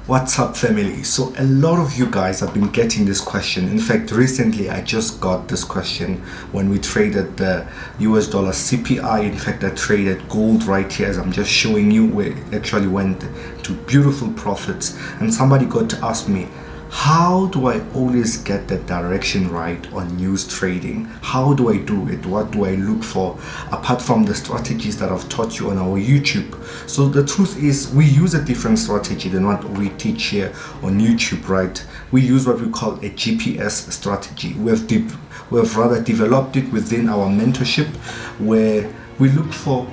What's up, family? So a lot of you guys have been getting this question. In fact, recently I just got this question when we traded the US dollar CPI. In fact, I traded gold right here as I'm just showing you, where it actually went to beautiful profits. And somebody got to ask me, how do I always get the direction right on news trading? How do I do it? What do I look for apart from the strategies that I've taught you on our YouTube? So the truth is, we use a different strategy than what we teach here on YouTube, right? We use what we call a GPS strategy. We have rather developed it within our mentorship, where we look for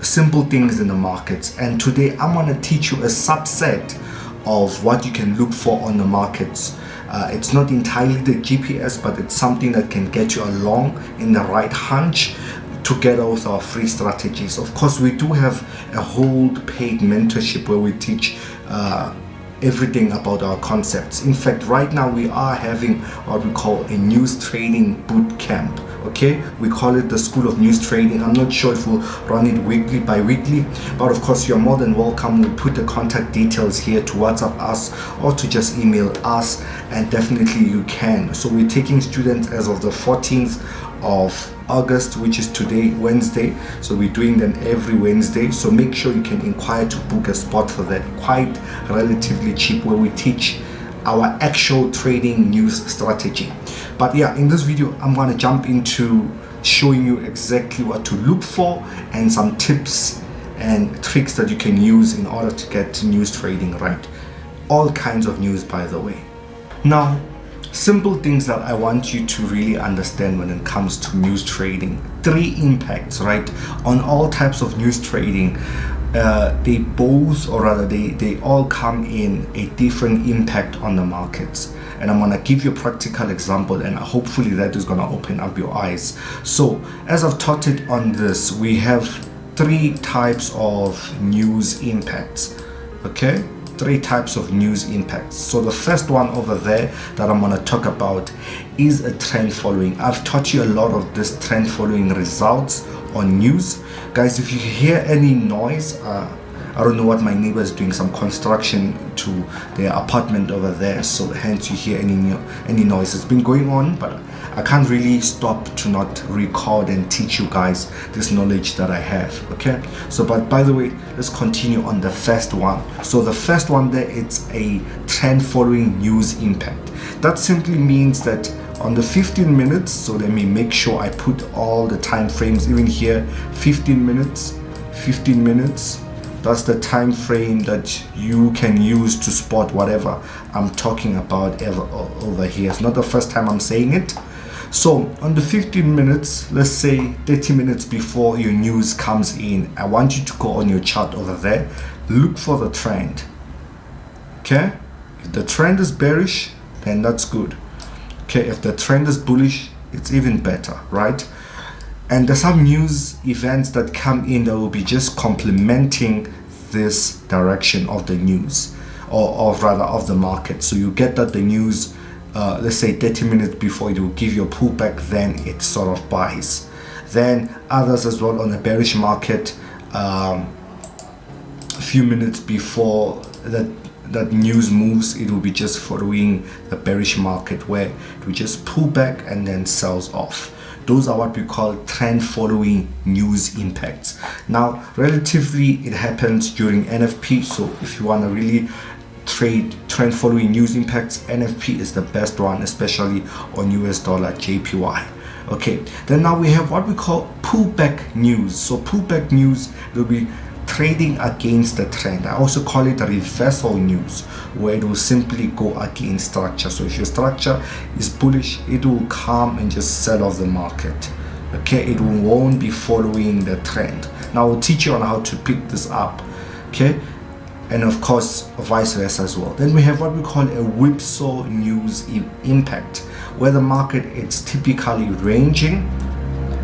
simple things in the markets. And today I'm going to teach you a subset of what you can look for on the markets. It's not entirely the GPS, but it's something that can get you along in the right hunch together with our free strategies. Of course, we do have a whole paid mentorship where we teach everything about our concepts. In fact, right now we are having what we call a news trading boot camp. Okay, we call it the School of News Trading. I'm not sure if we'll run it weekly by weekly, but of course you're more than welcome. We'll put the contact details here to WhatsApp us or to just email us, and definitely you can. So we're taking students as of the 14th of August, which is today, Wednesday. So we're doing them every Wednesday, so make sure you can inquire to book a spot for that. Quite relatively cheap, where we teach our actual trading news strategy. But yeah, in this video I'm going to jump into showing you exactly what to look for and some tips and tricks that you can use in order to get news trading right. All kinds of news, by the way. Now, simple things that I want you to really understand when it comes to news trading. 3 impacts, right, on all types of news trading. They both, or rather they all come in a different impact on the markets, and I'm gonna give you a practical example, and hopefully that is gonna open up your eyes. So as I've taught it on this, we have 3 types of news impacts. Okay, 3 types of news impacts. So the first one over there that I'm going to talk about is a trend following. I've taught you a lot of this trend following results on news. Guys, if you hear any noise, I don't know what my neighbor is doing, some construction to their apartment over there, so hence you hear any noise. It's been going on, but I can't really stop to not record and teach you guys this knowledge that I have. Okay, so but by the way, let's continue on the first one. So the first one there, it's a trend following news impact. That simply means that on the 15 minutes, so let me make sure I put all the time frames even here. 15 minutes, that's the time frame that you can use to spot whatever I'm talking about over here. It's not the first time I'm saying it. So on the 15 minutes, let's say 30 minutes before your news comes in, I want you to go on your chart over there, look for the trend. Okay, if the trend is bearish, then that's good. Okay, if the trend is bullish, it's even better, right? And there's some news events that come in that will be just complementing this direction of the news, or rather of the market. So you get that the news, let's say 30 minutes before, it will give you a pullback, then it sort of buys. Then others as well on a bearish market, a few minutes before that news moves, it will be just following the bearish market, where it will just pull back and then sells off. Those are what we call trend following news impacts. Now, relatively, it happens during NFP. So if you want to really trade trend following news impacts, NFP is the best one, especially on US dollar JPY. Okay, then now we have what we call pullback news. So pullback news will be trading against the trend. I also call it a reversal news, where it will simply go against structure. So if your structure is bullish, it will come and just sell off the market. Okay, it won't be following the trend. Now I'll teach you on how to pick this up. Okay, and of course vice versa as well. Then we have what we call a whipsaw news impact, where the market is typically ranging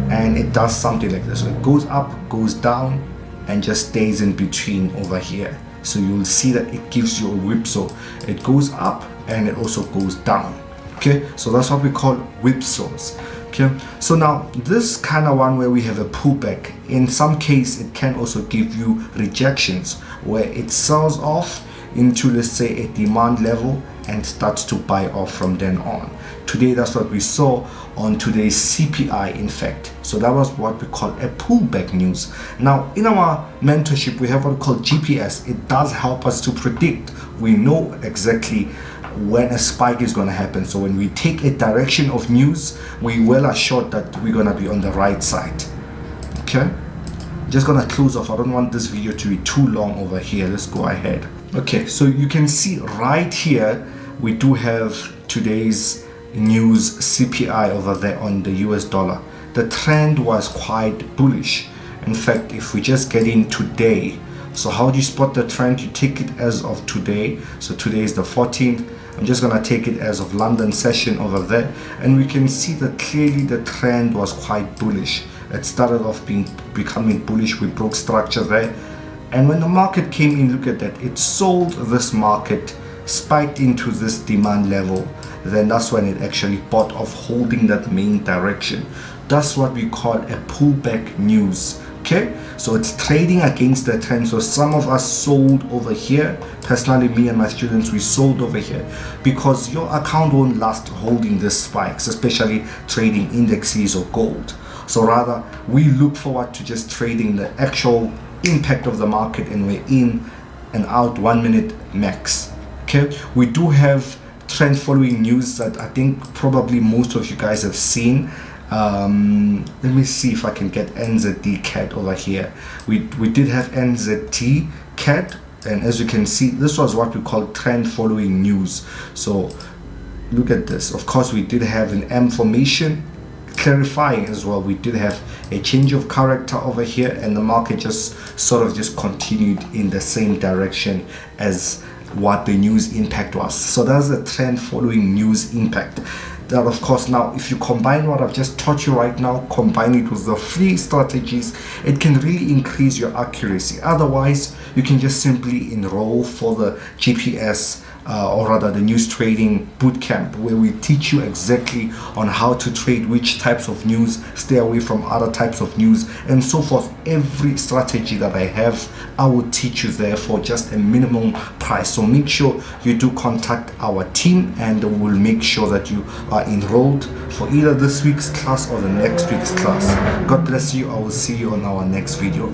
and it does something like this. So it goes up, goes down, and just stays in between over here. So you'll see that it gives you a whipsaw. It goes up and it also goes down. Okay, so that's what we call whipsaws. Okay, so now this kind of one where we have a pullback, in some case it can also give you rejections, where it sells off into, let's say, a demand level and starts to buy off from then on. Today, that's what we saw on today's CPI, in fact. So that was what we call a pullback news. Now, in our mentorship, we have what we call GPS. It does help us to predict. We know exactly when a spike is going to happen. So when we take a direction of news, we well assured that we're going to be on the right side. Okay, just gonna close off. I don't want this video to be too long over here. Let's go ahead. Okay, so you can see right here we do have today's news CPI over there on the US dollar. The trend was quite bullish. In fact, if we just get in today, so how do you spot the trend? You take it as of today. So today is the 14th. I'm just gonna take it as of London session over there, and we can see that clearly the trend was quite bullish. It started off becoming bullish. We broke structure there, and when the market came in, look at that, it sold this market, spiked into this demand level. Then that's when it actually bought off, holding that main direction. That's what we call a pullback news. Okay, so it's trading against the trend. So some of us sold over here. Personally, me and my students, we sold over here because your account won't last holding the spikes, especially trading indexes or gold. So rather, we look forward to just trading the actual impact of the market, and we're in and out 1 minute max. Okay, we do have trend following news that I think probably most of you guys have seen. Let me see if I can get NZD CAD over here. We did have NZT CAD, and as you can see, this was what we call trend following news. So look at this. Of course, we did have an M formation, clarifying as well. We did have a change of character over here, and the market just sort of just continued in the same direction as what the news impact was. So that's a trend following news impact. That, of course, now if you combine what I've just taught you right now, combine it with the free strategies, it can really increase your accuracy. Otherwise, you can just simply enroll for the GPS or rather the news trading bootcamp, where we teach you exactly on how to trade which types of news, stay away from other types of news, and so forth. Every strategy that I have, I will teach you there for just a minimum price. So make sure you do contact our team, and we'll make sure that you are enrolled for either this week's class or the next week's class. God bless you. I will see you on our next video.